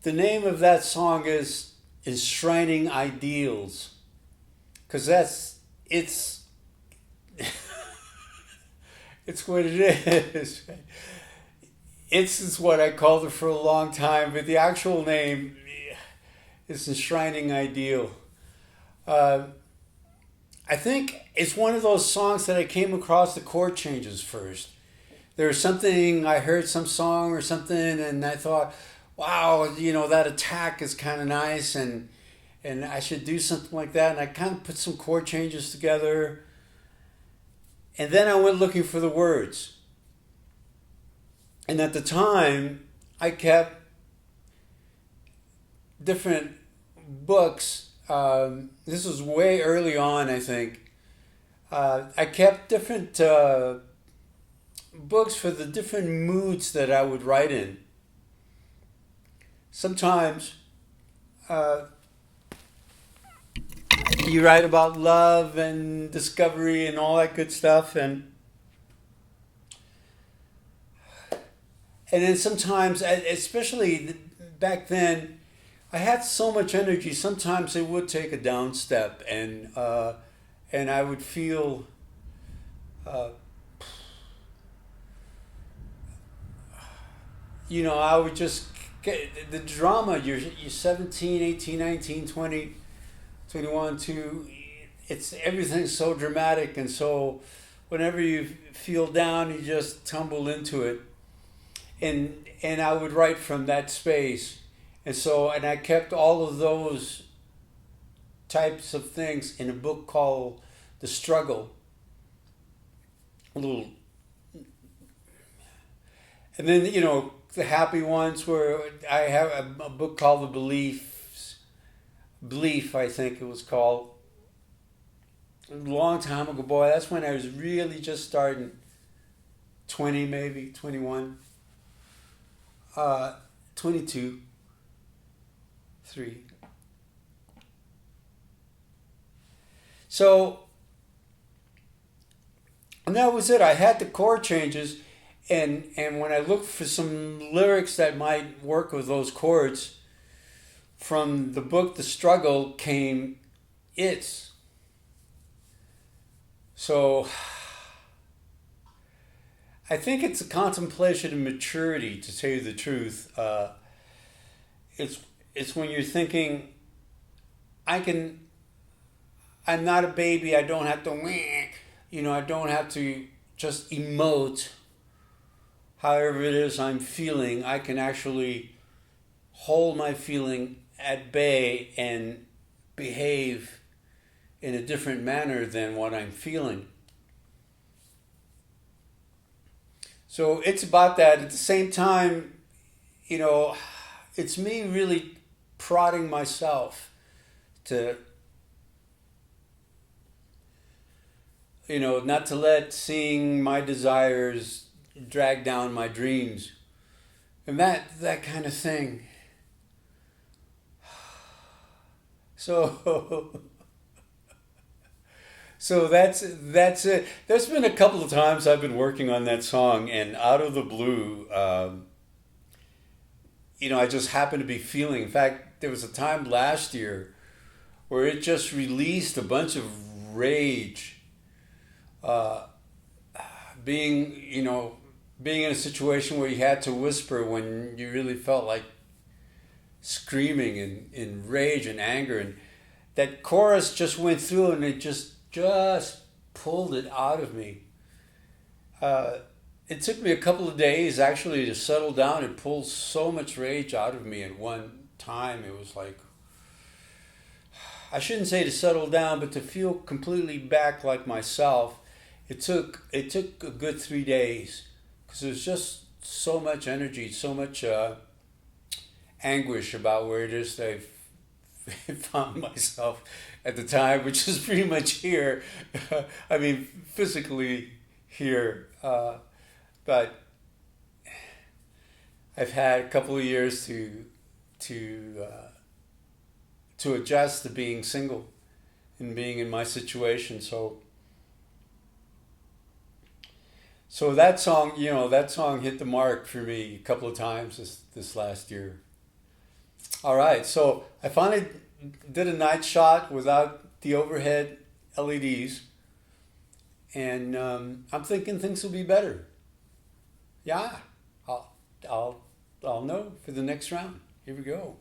The name of that song is Enshrining Ideals. Because it's, it's what it is. It's what I called it for a long time, but the actual name is Enshrining Ideal. Uh, I think it's one of those songs that I came across the chord changes first. There was something, I heard some song or something, and I thought, wow, that attack is kind of nice, and I should do something like that. And I kind of put some chord changes together, and then I went looking for the words. And at the time, I kept different books. This was way early on, I think. I kept different books for the different moods that I would write in. Sometimes you write about love and discovery and all that good stuff, and then sometimes, especially back then, I had so much energy. Sometimes it would take a down step, and I would feel uh, I would just get the drama. You're 17, 18, 19, 20, 21, 2. It's everything's so dramatic, and so whenever you feel down, you just tumble into it. And I would write from that space. And I kept all of those types of things in a book called The Struggle. A little, and then the happy ones where I have a book called The Belief, I think it was called. A long time ago, boy. That's when I was really just starting. 20 maybe, 21, 22, 3. So, and that was it. I had the chord changes, and when I looked for some lyrics that might work with those chords, from the book The Struggle came It's. So I think it's a contemplation of maturity, to tell you the truth. It's when you're thinking, I'm not a baby. I don't have to, I don't have to just emote however it is I'm feeling. I can actually hold my feeling at bay and behave in a different manner than what I'm feeling. So it's about that. At the same time, it's me really prodding myself to, not to let seeing my desires drag down my dreams. And that kind of thing. So so that's it. There's been a couple of times I've been working on that song, and out of the blue, I just happened to be feeling. In fact, there was a time last year where it just released a bunch of rage. Uh, being in a situation where you had to whisper when you really felt like screaming in rage and anger, and that chorus just went through and it just pulled it out of me. It took me a couple of days actually to settle down and pull so much rage out of me at one time. It was like, I shouldn't say to settle down, but to feel completely back like myself. It took a good 3 days, because there was just so much energy, so much anguish about where it is that I found myself at the time, which is pretty much here. I mean, physically here, but I've had a couple of years to adjust to being single and being in my situation. So that song hit the mark for me a couple of times this last year. All right, so I finally did a night shot without the overhead LEDs, and I'm thinking things will be better. Yeah, I'll, I'll know for the next round. Here we go.